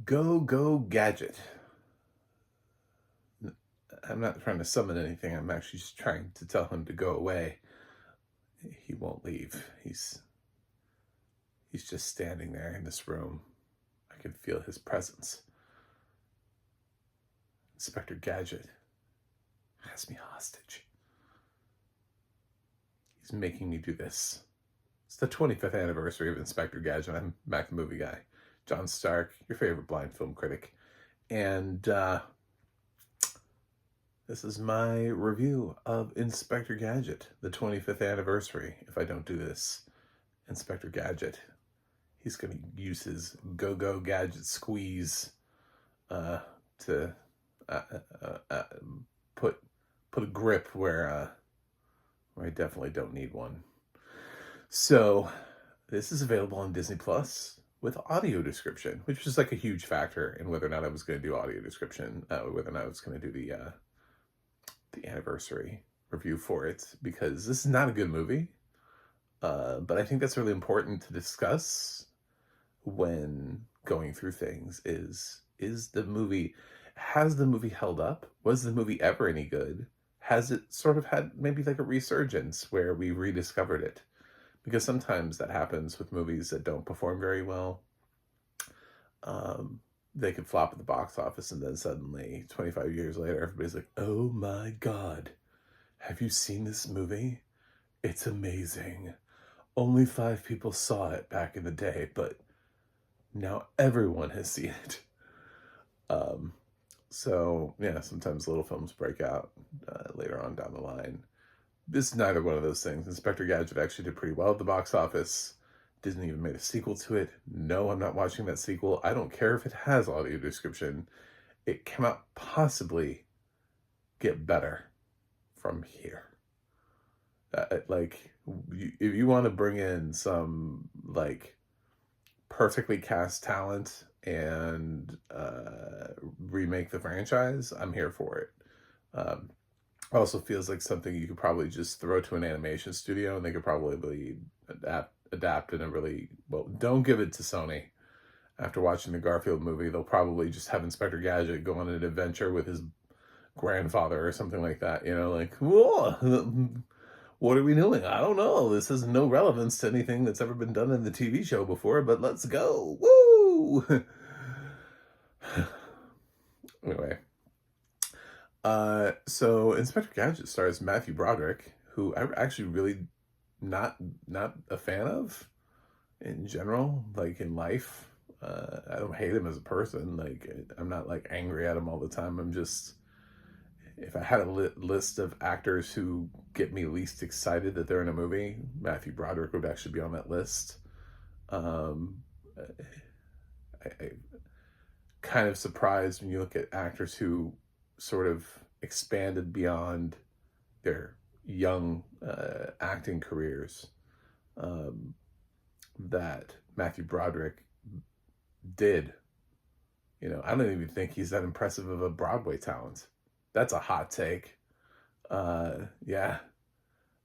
Go Gadget. I'm not trying to summon anything. I'm actually just trying to tell him to go away. He won't leave. He's just standing there in this room. I can feel his presence. Inspector Gadget has me hostage. He's making me do this. It's the 25th anniversary of Inspector Gadget. I'm Mac the Movie Guy. John Stark, your favorite blind film critic. And this is my review of Inspector Gadget, the 25th anniversary. If I don't do this, Inspector Gadget, he's going to use his go-go gadget squeeze to put a grip where I definitely don't need one. So this is available on Disney Plus with audio description, which was like a huge factor in whether or not I was going to do audio description, whether or not I was going to do the anniversary review for it, because this is not a good movie. But I think that's really important to discuss when going through things is has the movie held up? Was the movie ever any good? Has it sort of had maybe like a resurgence where we rediscovered it? Because sometimes that happens with movies that don't perform very well. They could flop at the box office, and then suddenly, 25 years later, everybody's like, oh my God, have you seen this movie? It's amazing. Only 5 people saw it back in the day, but now everyone has seen it. So yeah, sometimes little films break out later on down the line. This is neither one of those things. Inspector Gadget actually did pretty well at the box office. Disney even made a sequel to it. No, I'm not watching that sequel. I don't care if it has audio description. It cannot possibly get better from here. If you want to bring in some like perfectly cast talent and remake the franchise, I'm here for it. Also feels like something you could probably just throw to an animation studio and they could probably adapt in a really, well, don't give it to Sony. After watching the Garfield movie, they'll probably just have Inspector Gadget go on an adventure with his grandfather or something like that, like, whoa, what are we doing? I don't know. This has no relevance to anything that's ever been done in the TV show before, but let's go. Woo! Anyway. So Inspector Gadget stars Matthew Broderick, who I'm actually really not a fan of in general, like in life. I don't hate him as a person. Like, I'm not like angry at him all the time. I'm just, if I had a list of actors who get me least excited that they're in a movie, Matthew Broderick would actually be on that list. I kind of surprised when you look at actors who sort of expanded beyond their young acting careers that Matthew Broderick did. I don't even think he's that impressive of a Broadway talent. That's a hot take. Yeah.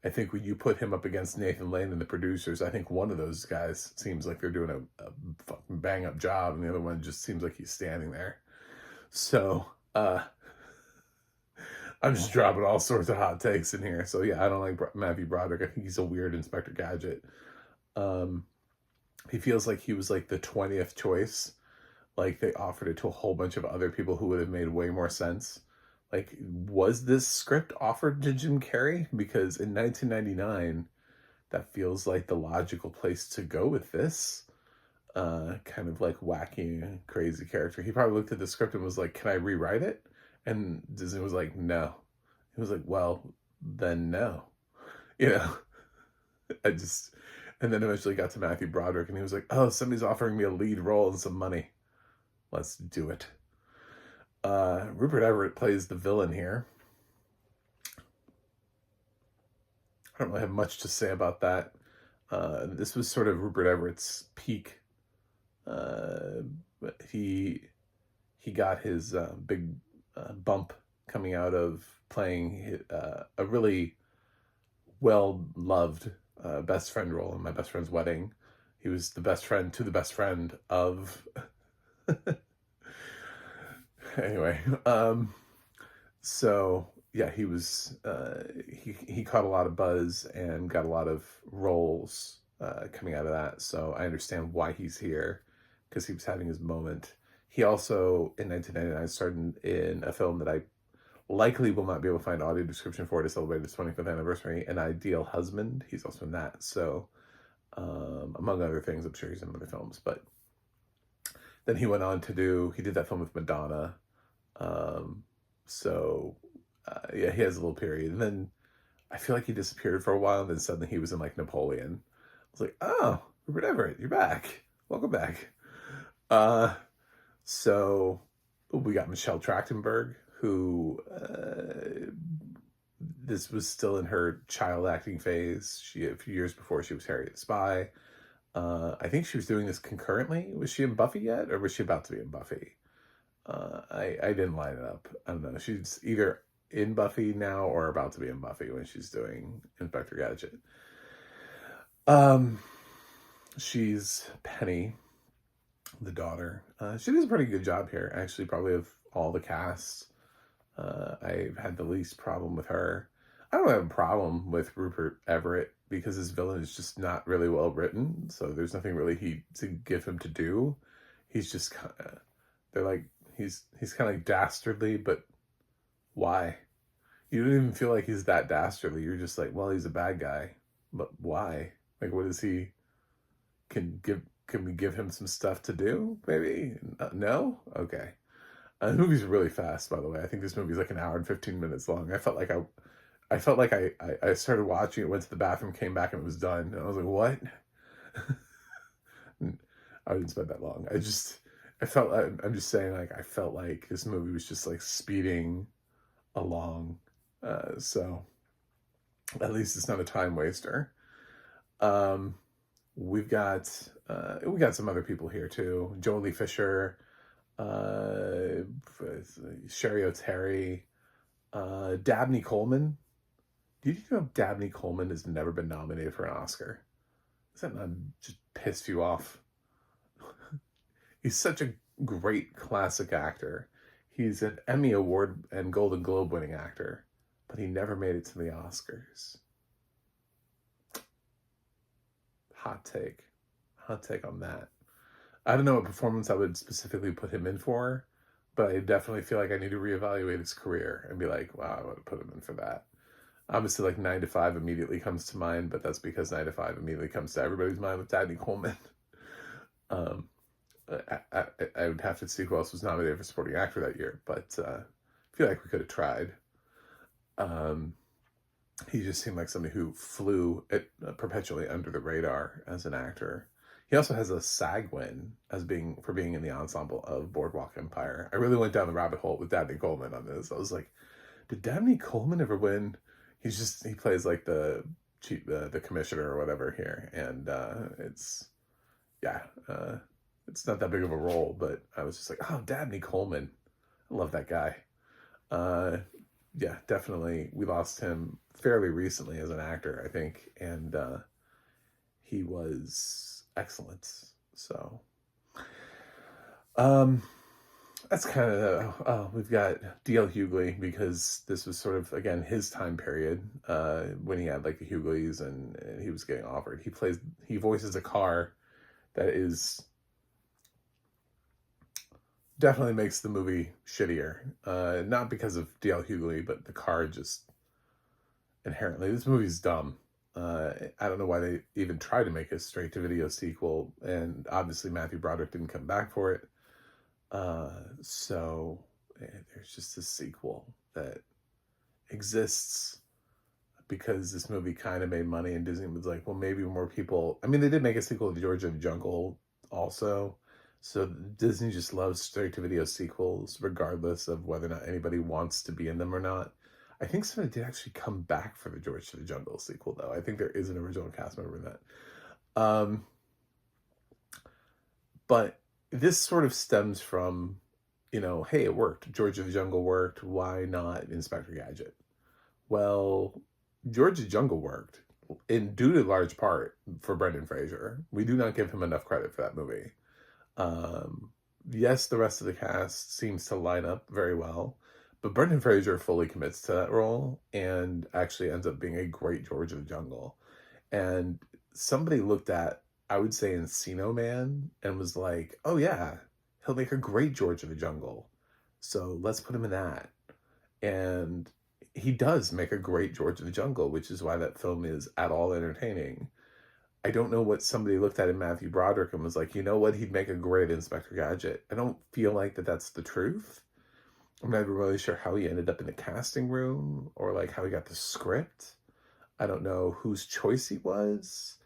I think when you put him up against Nathan Lane and the producers, I think one of those guys seems like they're doing a fucking bang up job, and the other one just seems like he's standing there. So, I'm just dropping all sorts of hot takes in here. So yeah, I don't like Matthew Broderick. I think he's a weird Inspector Gadget. He feels like he was like the 20th choice. Like they offered it to a whole bunch of other people who would have made way more sense. Like, was this script offered to Jim Carrey? Because in 1999, that feels like the logical place to go with this kind of like wacky, crazy character. He probably looked at the script and was like, can I rewrite it? And Disney was like, no. He was like, well, then no. And then eventually got to Matthew Broderick and he was like, oh, somebody's offering me a lead role and some money. Let's do it. Rupert Everett plays the villain here. I don't really have much to say about that. This was sort of Rupert Everett's peak. He got his big bump coming out of playing a really well-loved best friend role in My Best Friend's Wedding. He was the best friend to the best friend of Anyway, so yeah, he was he caught a lot of buzz and got a lot of roles coming out of that. So I understand why he's here, because he was having his moment. He also in 1999 starred in a film that I likely will not be able to find audio description for to celebrate his 25th anniversary, An Ideal Husband. He's also in that. So among other things, I'm sure he's in other films. But then he went on to he did that film with Madonna. Um, so yeah, he has a little period. And then I feel like he disappeared for a while, and then suddenly he was in like Napoleon. I was like, oh, Rupert Everett, you're back. Welcome back. So we got Michelle Trachtenberg, who this was still in her child acting phase. She a few years before she was Harriet the Spy. I think she was doing this concurrently. Was she in Buffy yet, or was she about to be in Buffy? I didn't line it up. I don't know. She's either in Buffy now or about to be in Buffy when she's doing Inspector Gadget. She's Penny, the daughter. She does a pretty good job here, actually, probably of all the cast. I've had the least problem with her. I don't have a problem with Rupert Everett because his villain is just not really well written. So there's nothing really to give him to do. He's just kind of, they're like, he's kind of like dastardly, but why? You don't even feel like he's that dastardly. You're just like, well, he's a bad guy, but why? Like, what is he? Can we give him some stuff to do? Maybe no. Okay. The movie's really fast, by the way. I think this movie's like an hour and 15 minutes long. I felt like I started watching it, went to the bathroom, came back, and it was done. And I was like, what? I didn't spend that long. I'm just saying, like, I felt like this movie was just like speeding along. So at least it's not a time waster. We got some other people here too. Jolie Fisher, Sherry O'Terry, Dabney Coleman. Did you know Dabney Coleman has never been nominated for an Oscar? Does that not just piss you off? He's such a great classic actor. He's an Emmy Award and Golden Globe winning actor, but he never made it to the Oscars. Hot take on that. I don't know what performance I would specifically put him in for, but I definitely feel like I need to reevaluate his career and be like, wow, I would have put him in for that. Obviously, like 9 to 5 immediately comes to mind, but that's because 9 to 5 immediately comes to everybody's mind with Dabney Coleman. I would have to see who else was nominated for supporting actor that year, but I feel like we could have tried. He just seemed like somebody who flew perpetually under the radar as an actor. He also has a SAG win for being in the ensemble of Boardwalk Empire. I really went down the rabbit hole with Dabney Coleman on this. I was like, did Dabney Coleman ever win? He plays like the commissioner or whatever here, and it's not that big of a role, but I was just like, oh, Dabney Coleman, I love that guy. Yeah, definitely. We lost him fairly recently as an actor, I think, and he was excellent. So, that's kind of we've got D.L. Hughley, because this was sort of, again, his time period when he had like the Hughleys and he was getting offered. He voices a car that is definitely makes the movie shittier. Not because of D.L. Hughley, but the car just inherently. This movie's dumb. I don't know why they even tried to make a straight-to-video sequel, and obviously Matthew Broderick didn't come back for it. So there's just a sequel that exists because this movie kind of made money, and Disney was like, well, maybe more people. I mean, they did make a sequel to George of the Jungle also. So Disney just loves straight-to-video sequels, regardless of whether or not anybody wants to be in them or not. I think somebody did actually come back for the George of the Jungle sequel, though. I think there is an original cast member in that. But this sort of stems from, hey, it worked. George of the Jungle worked. Why not Inspector Gadget? Well, George of the Jungle worked due to large part for Brendan Fraser. We do not give him enough credit for that movie. yes, the rest of the cast seems to line up very well, but Brendan Fraser fully commits to that role and actually ends up being a great George of the Jungle. And somebody looked at, I would say, Encino Man and was like, oh yeah, he'll make a great George of the Jungle. So let's put him in that. And he does make a great George of the Jungle, which is why that film is at all entertaining. I don't know what somebody looked at in Matthew Broderick and was like, you know what, he'd make a great Inspector Gadget. I don't feel like that's the truth. I'm not really sure how he ended up in the casting room or like how he got the script. I don't know whose choice he was.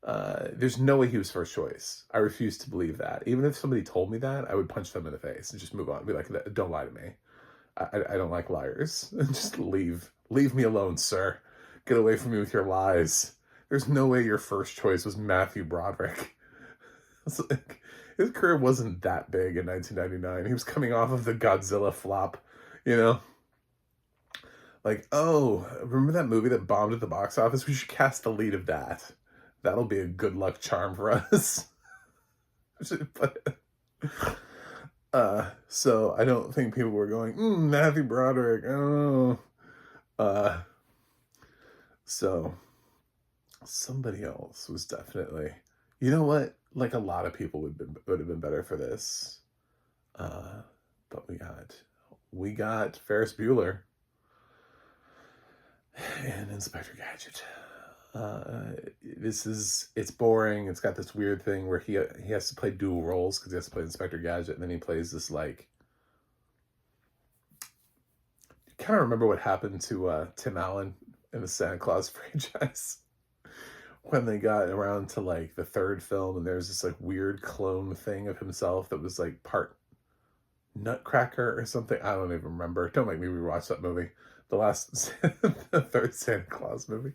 There's no way he was first choice. I refuse to believe that. Even if somebody told me that, I would punch them in the face and just move on. Be like, don't lie to me. I don't like liars. Just leave. Leave me alone, sir. Get away from me with your lies. There's no way your first choice was Matthew Broderick. It's like, his career wasn't that big in 1999. He was coming off of the Godzilla flop, you know? Like, oh, remember that movie that bombed at the box office? We should cast the lead of that. That'll be a good luck charm for us. So I don't think people were going, Matthew Broderick, oh. So somebody else was definitely, you know what? Like a lot of people would have been better for this. But we got Ferris Bueller and Inspector Gadget. It's boring. It's got this weird thing where he has to play dual roles because he has to play Inspector Gadget, and then he plays this like. You kind of remember what happened to Tim Allen in the Santa Claus franchise when they got around to like the third film, and there's this like weird clone thing of himself that was like part Nutcracker or something. I don't even remember. Don't make me rewatch that movie. The third Santa Claus movie.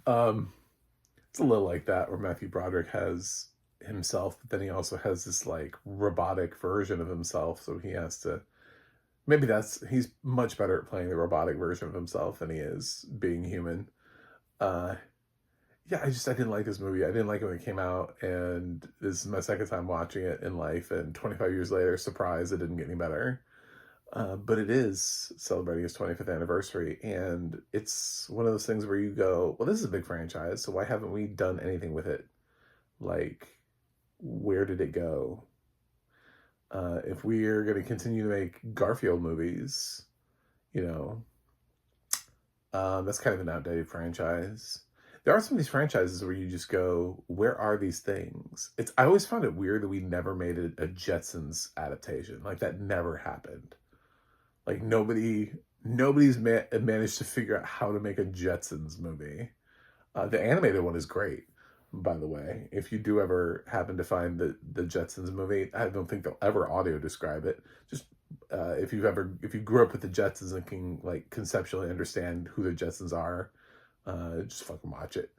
It's a little like that where Matthew Broderick has himself, but then he also has this like robotic version of himself. So he has to, he's much better at playing the robotic version of himself than he is being human. Yeah, I didn't like this movie. I didn't like it when it came out, and this is my second time watching it in life, and 25 years later, surprise, it didn't get any better. But it is celebrating its 25th anniversary, and it's one of those things where you go, well, this is a big franchise, so why haven't we done anything with it? Like, where did it go? If we are going to continue to make Garfield movies, that's kind of an outdated franchise. There are some of these franchises where you just go, where are these things? I always found it weird that we never made a Jetsons adaptation. Like, that never happened. Like, nobody's managed to figure out how to make a Jetsons movie. The animated one is great, by the way. If you do ever happen to find the Jetsons movie, I don't think they'll ever audio describe it. Just if you grew up with the Jetsons and can like conceptually understand who the Jetsons are, just fucking watch it.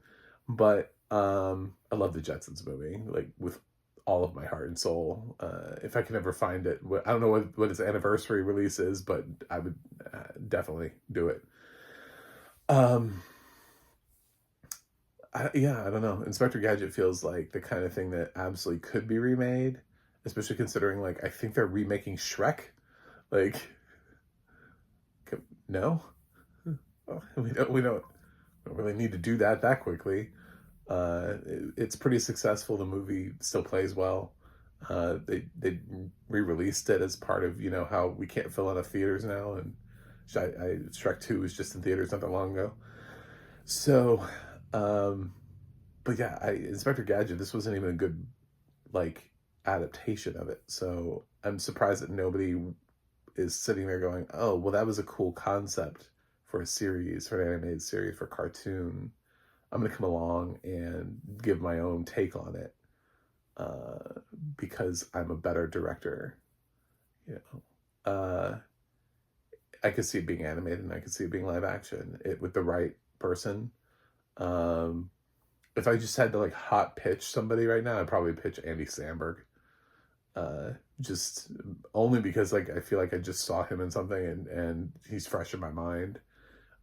But I love the Jetsons movie, like with all of my heart and soul. If I can ever find it, I don't know what its anniversary release is, but I would definitely do it. I don't know. Inspector Gadget feels like the kind of thing that absolutely could be remade, especially considering like I think they're remaking Shrek. Like, no, we don't really need to do that quickly. It's pretty successful. The movie still plays well. They re-released it as part of how we can't fill enough theaters now, and Shrek 2 was just in theaters not that long ago. So, but yeah, Inspector Gadget, this wasn't even a good like adaptation of it. So I'm surprised that nobody is sitting there going, oh, well, that was a cool concept for a series, for an animated series, for a cartoon. I'm going to come along and give my own take on it because I'm a better director. I could see it being animated and I could see it being live action with the right person. If I just had to like hot pitch somebody right now, I'd probably pitch Andy Samberg. Just only because like I feel like I just saw him in something and he's fresh in my mind.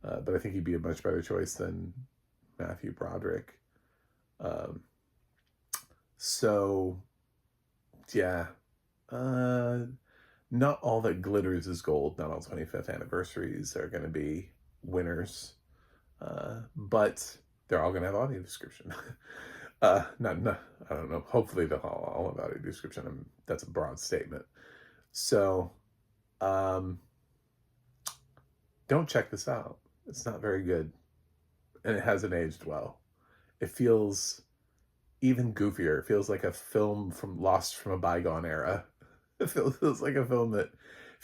But I think he'd be a much better choice than Matthew Broderick. So yeah, Not all that glitters is gold. Not all 25th anniversaries are going to be winners. But they're all going to have audio description. Not, I don't know. Hopefully they'll all have audio description. That's a broad statement. So, don't check this out. It's not very good. And it hasn't aged well. It feels even goofier. It feels like a film lost from a bygone era. It feels like a film that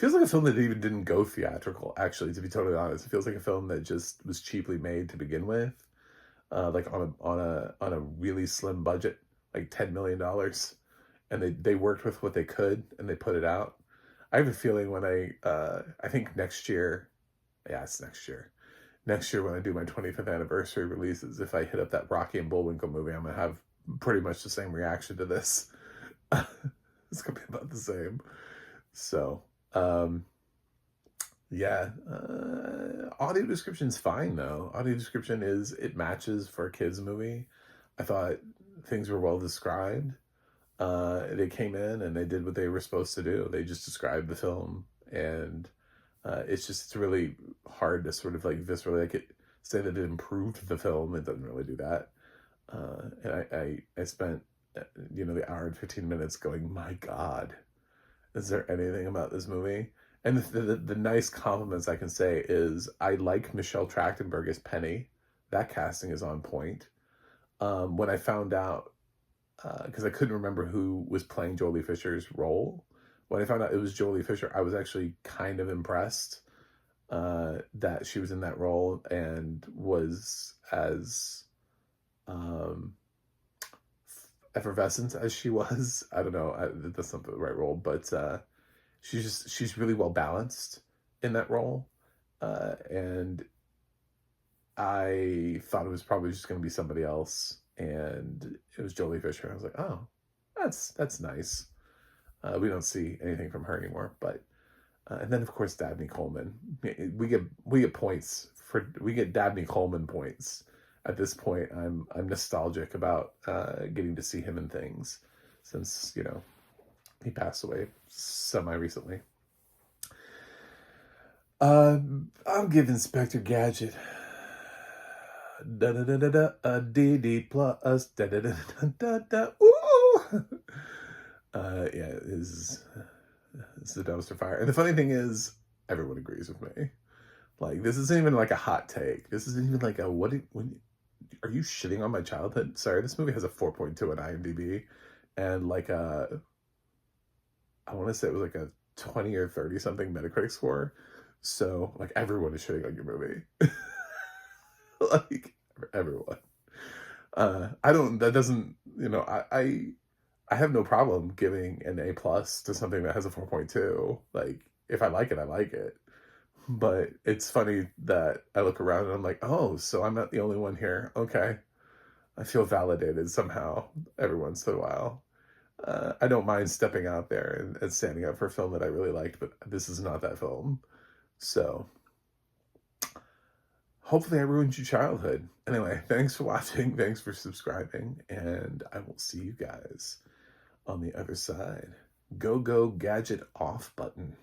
even didn't go theatrical, actually, to be totally honest. It feels like a film that just was cheaply made to begin with. Like on a really slim budget, like $10 million. And they worked with what they could and they put it out. I have a feeling when I think next year, yeah, it's next year. Next year when I do my 25th anniversary releases, if I hit up that Rocky and Bullwinkle movie, I'm going to have pretty much the same reaction to this. It's going to be about the same. So, yeah, audio description's fine though. Audio description it matches for a kids movie. I thought things were well described. They came in and they did what they were supposed to do. They just described the film, and it's really hard to sort of like viscerally say that it improved the film. It doesn't really do that. And I spent the hour and 15 minutes going, my God, is there anything about this movie? And the nice compliments I can say is I like Michelle Trachtenberg as Penny. That casting is on point. When I found out, because I couldn't remember who was playing Jolie Fisher's role, when I found out it was Jolie Fisher, I was actually kind of impressed that she was in that role and was as effervescent as she was. I don't know, that's not the right role, but she's really well balanced in that role, and I thought it was probably just going to be somebody else, and it was Jolie Fisher. I was like, oh, that's nice. We don't see anything from her anymore, but and then of course Dabney Coleman. We get points we get Dabney Coleman points. At this point, I'm nostalgic about getting to see him in things since he passed away semi-recently. I'll give Inspector Gadget DD plus ooh. Yeah, it's the dumpster fire. And the funny thing is, everyone agrees with me. Like, this isn't even like a hot take. This isn't even like are you shitting on my childhood? Sorry, this movie has a 4.2 on IMDb, and like I want to say it was like a 20 or 30 something Metacritic score. So like everyone is shitting on your movie. Like everyone. I have no problem giving an A+ to something that has a 4.2. Like, if I like it, I like it. But it's funny that I look around and I'm like, oh, so I'm not the only one here. Okay. I feel validated somehow every once in a while. I don't mind stepping out there and standing up for a film that I really liked, but this is not that film. So, hopefully I ruined your childhood. Anyway, thanks for watching. Thanks for subscribing. And I will see you guys on the other side. Go, Gadget off button.